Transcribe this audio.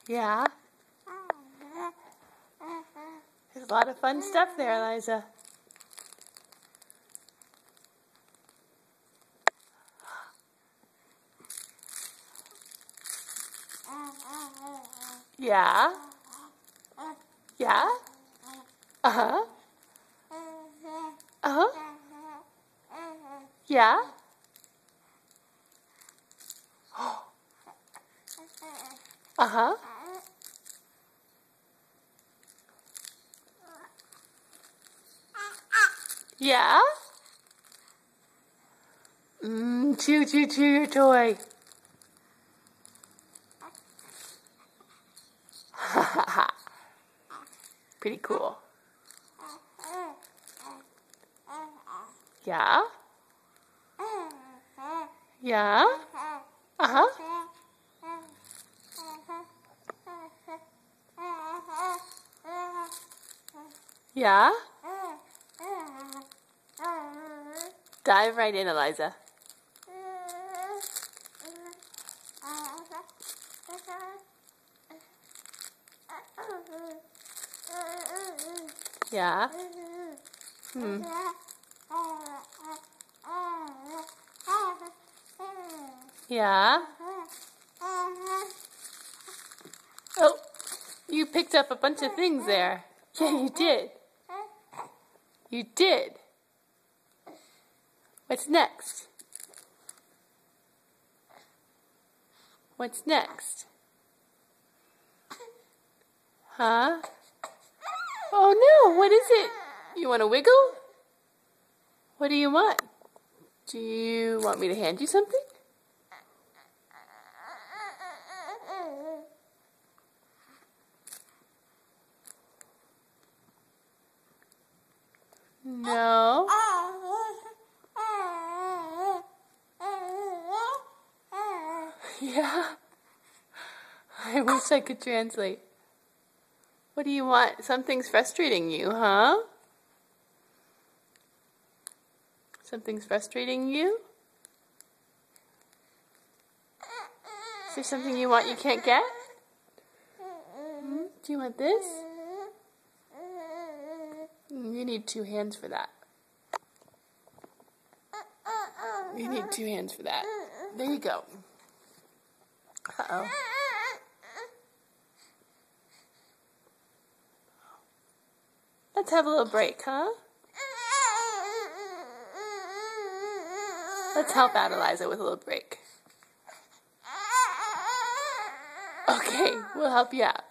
Yeah. There's a lot of fun stuff there, Eliza. Yeah. Yeah. Uh-huh. Uh-huh. Yeah. Uh-huh. Yeah. Chew, chew, chew your toy. Pretty cool. Yeah. Yeah. Uh-huh. Yeah. Dive right in, Eliza. Yeah. Yeah. Oh, you picked up a bunch of things there. Yeah, you did. You did. What's next? What's next? Huh? Oh no, what is it? You want to wiggle? What do you want? Do you want me to hand you something? No. Yeah. I wish I could translate. What do you want? Something's frustrating you, huh? Something's frustrating you? Is there something you want you can't get? Do you want this? You need 2 hands for that. You need 2 hands for that. There you go. Uh-oh. Let's have a little break, huh? Let's help out Eliza with a little break. Okay, we'll help you out.